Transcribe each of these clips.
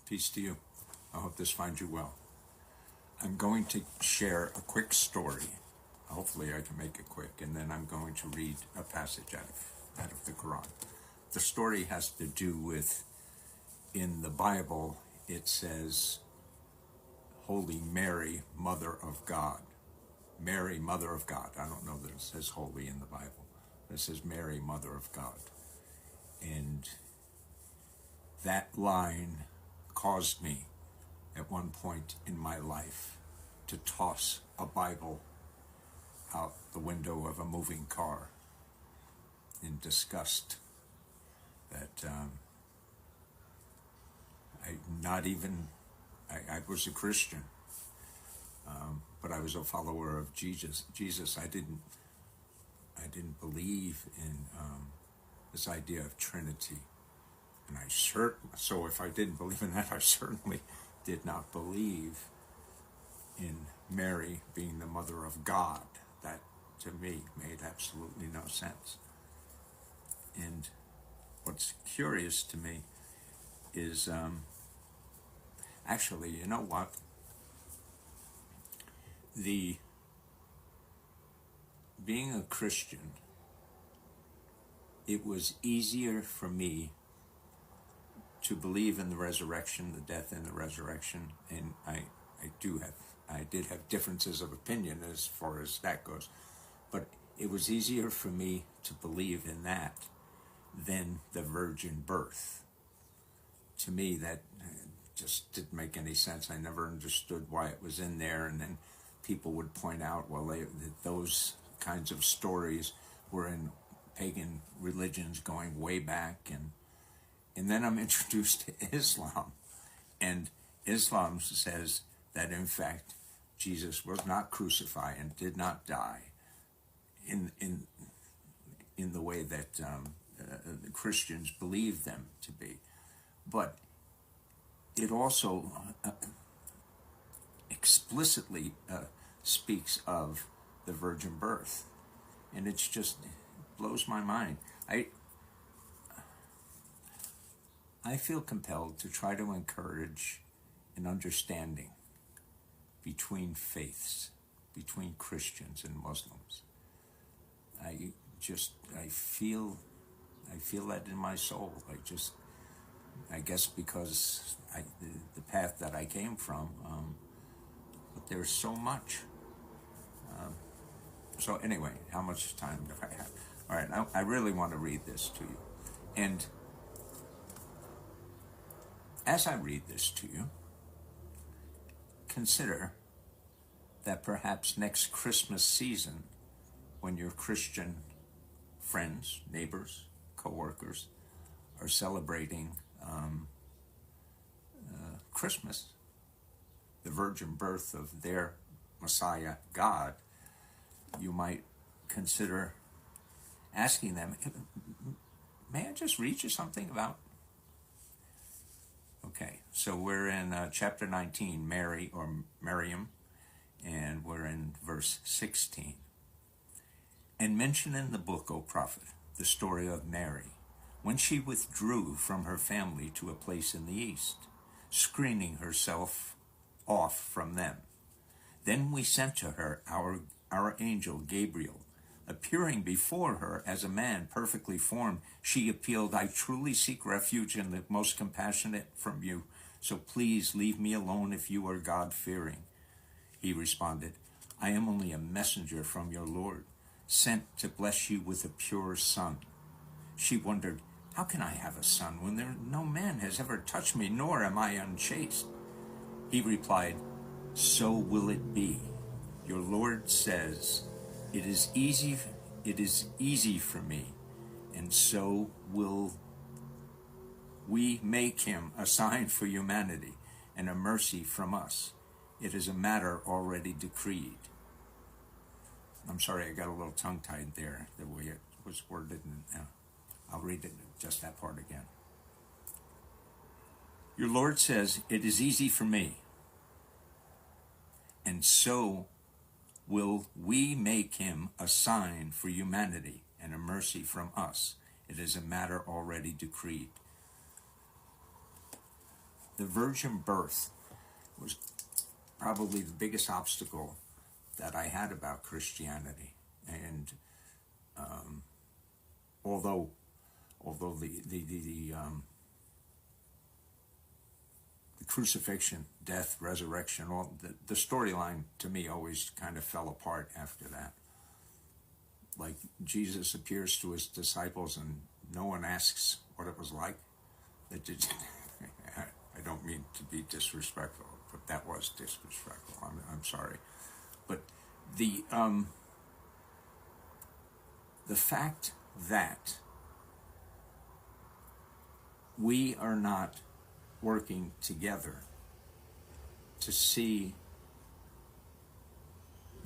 Peace to you. I hope this finds you well. I'm going to share a quick story. Hopefully I can make it quick, and then I'm going to read a passage out of the Quran. The story has to do with, in the Bible, it says, Holy Mary, Mother of God. Mary, Mother of God. I don't know that it says holy in the Bible. It says Mary, Mother of God. And that line caused me at one point in my life to toss a Bible out the window of a moving car in disgust that I was a Christian, but I was a follower of Jesus. I didn't believe in this idea of Trinity. And so if I didn't believe in that, I certainly did not believe in Mary being the mother of God. That, to me, made absolutely no sense. And what's curious to me is, actually, you know what? Being a Christian, it was easier for me to believe in the resurrection, the death and the resurrection, and I did have differences of opinion as far as that goes, but it was easier for me to believe in that than the virgin birth. To me, that just didn't make any sense. I never understood why it was in there, and then people would point out, well, those kinds of stories were in pagan religions going way back, and then I'm introduced to Islam, and Islam says that in fact Jesus was not crucified and did not die in the way that the Christians believe them to be, but it also explicitly speaks of the virgin birth, and it blows my mind. I feel compelled to try to encourage an understanding between faiths, between Christians and Muslims. I feel that in my soul. I guess because the path that I came from, but there's so much. So anyway, how much time do I have? All right, I really want to read this to you. And as I read this to you, consider that perhaps next Christmas season, when your Christian friends, neighbors, co-workers are celebrating Christmas, the virgin birth of their Messiah, God, you might consider asking them, may I just read you something about? Okay, so we're in chapter 19, Mary or Merriam, and we're in verse 16. And mention in the book, O prophet, the story of Mary, when she withdrew from her family to a place in the east, screening herself off from them. Then we sent to her our angel Gabriel. Appearing before her as a man perfectly formed, she appealed, I truly seek refuge in the most compassionate from you, so please leave me alone if you are God-fearing. He responded, I am only a messenger from your Lord, sent to bless you with a pure son. She wondered, how can I have a son when no man has ever touched me, nor am I unchaste? He replied, so will it be. Your Lord says, it is easy for me, and so will we make him a sign for humanity and a mercy from us. It is a matter already decreed. I'm sorry, I got a little tongue-tied there, the way it was worded. I'll read it, just that part again. Your Lord says, it is easy for me, and so will we make him a sign for humanity and a mercy from us. It is a matter already decreed. the virgin birth was probably the biggest obstacle that I had about Christianity. And although the crucifixion, death, resurrection, all the storyline to me always kind of fell apart after that. Like Jesus appears to his disciples and no one asks what it was like. I don't mean to be disrespectful, but that was disrespectful. I'm sorry. But the fact that we are not working together to see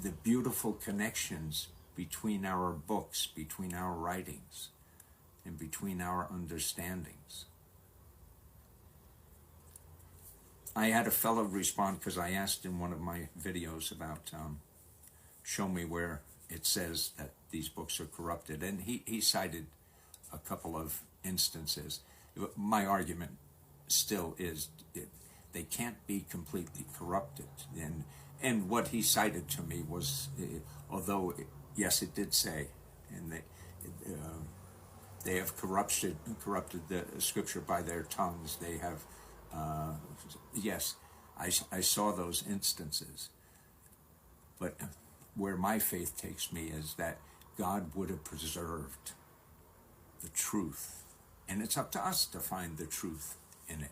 the beautiful connections between our books, between our writings, and between our understandings. I had a fellow respond because I asked in one of my videos about show me where it says that these books are corrupted, and he cited a couple of instances. My argument still is they can't be completely corrupted, and what he cited to me was, although yes, it did say, and they have corrupted the scripture by their tongues. They have, yes, I saw those instances. But where my faith takes me is that God would have preserved the truth, and it's up to us to find the truth in it.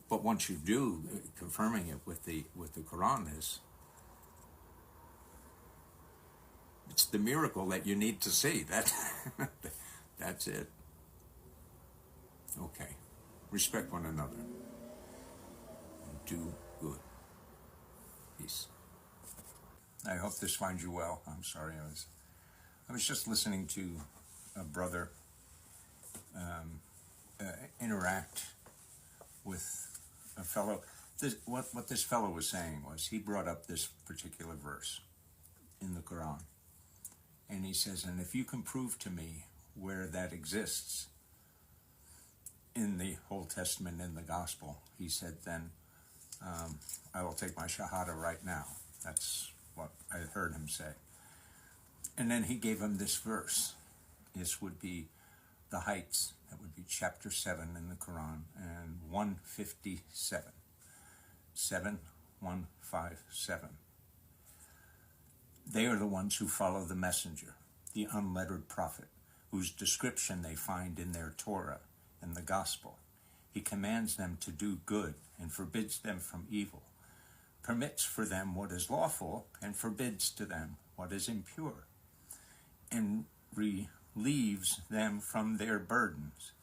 But once you do, confirming it with the Quran it's the miracle that you need to see. That's it. Okay. Respect one another. And do good. Peace. I hope this finds you well. I'm sorry, I was just listening to a brother interact with a fellow. What this fellow was saying was, he brought up this particular verse in the Quran. And he says, and if you can prove to me where that exists in the Old Testament, in the Gospel, he said, then I will take my Shahada right now. That's what I heard him say. And then he gave him this verse. This would be the heights. That would be chapter 7 in the Quran, and 157. 7157. They are the ones who follow the messenger, the unlettered prophet, whose description they find in their Torah and the gospel. He commands them to do good and forbids them from evil, permits for them what is lawful and forbids to them what is impure, and relieves them from their burdens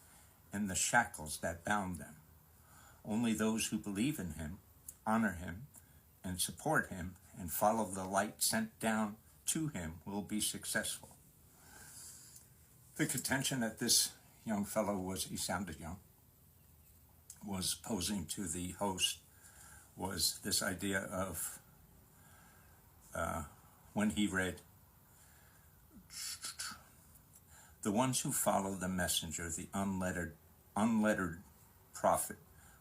and the shackles that bound them. Only those who believe in him, honor him, and support him, and follow the light sent down to him will be successful. The contention that this young fellow he sounded young, was posing to the host was this idea of when he read, the ones who follow the messenger, the unlettered prophet,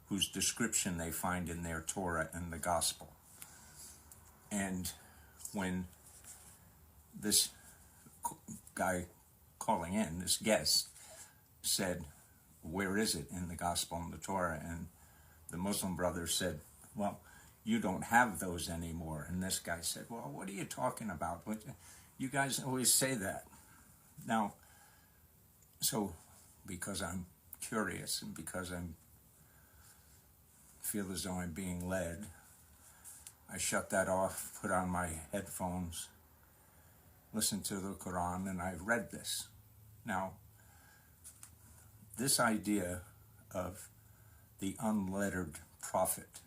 whose description they find in their Torah and the gospel. And when this guy calling in, this guest, said, where is it in the gospel and the Torah? And the Muslim brother said, well, you don't have those anymore. And this guy said, well, what are you talking about? You guys always say that. Now, so because I'm curious and because I feel as though I'm being led, I shut that off, put on my headphones, listened to the Quran, and I read this. Now, this idea of the unlettered prophet,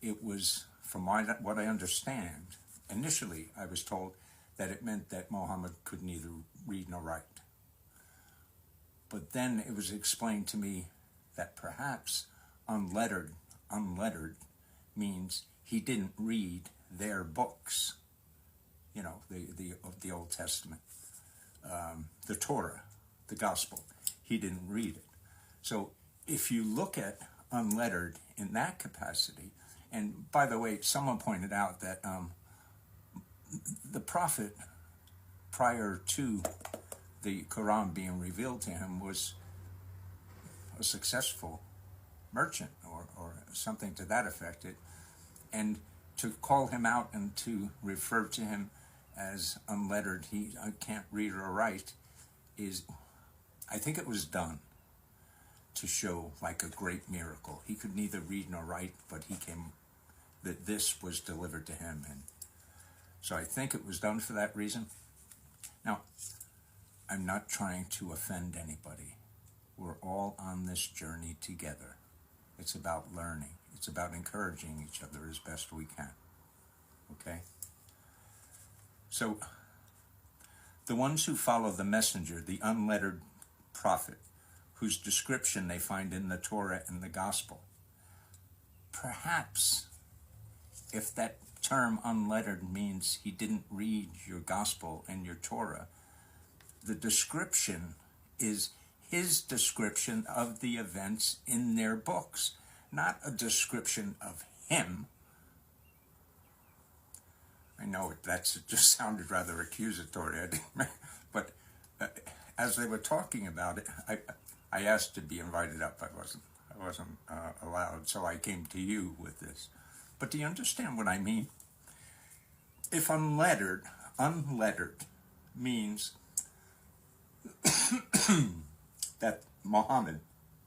it was, from what I understand, initially I was told that it meant that Muhammad could neither read nor write. But then it was explained to me that perhaps unlettered means he didn't read their books, you know, the Old Testament, the Torah, the Gospel. He didn't read it. So if you look at unlettered in that capacity. And by the way, someone pointed out that the prophet, prior to the Quran being revealed to him, was a successful merchant or something to that effect. And to call him out and to refer to him as unlettered, he can't read or write, I think it was done to show like a great miracle. He could neither read nor write, but that this was delivered to him. And so I think it was done for that reason. Now, I'm not trying to offend anybody. We're all on this journey together. It's about learning. It's about encouraging each other as best we can. Okay? So, the ones who follow the messenger, the unlettered prophet, whose description they find in the Torah and the Gospel, perhaps if that term unlettered means he didn't read your Gospel and your Torah, the description is his description of the events in their books, not a description of him. I know that just sounded rather accusatory, but as they were talking about it, I asked to be invited up. I wasn't allowed, so I came to you with this. But do you understand what I mean? If unlettered means that Muhammad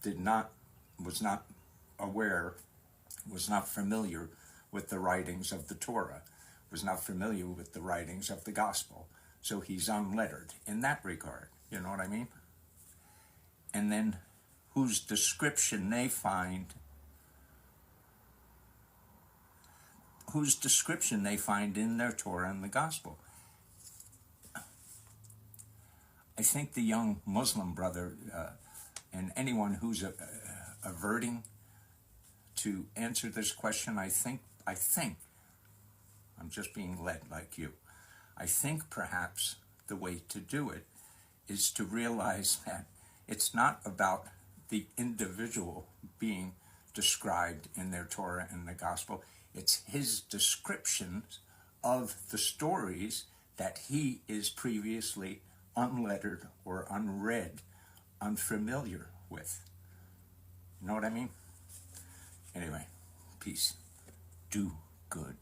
was not aware, was not familiar with the writings of the Torah, was not familiar with the writings of the Gospel, so he's unlettered in that regard. You know what I mean? And then whose description they find in their Torah and the Gospel. I think the young Muslim brother and anyone who's averting to answer this question, I think, I'm just being led like you. I think perhaps the way to do it is to realize that it's not about the individual being described in their Torah and the Gospel. It's his descriptions of the stories that he is previously unlettered or unread, unfamiliar with. You know what I mean? Anyway, peace. Do good.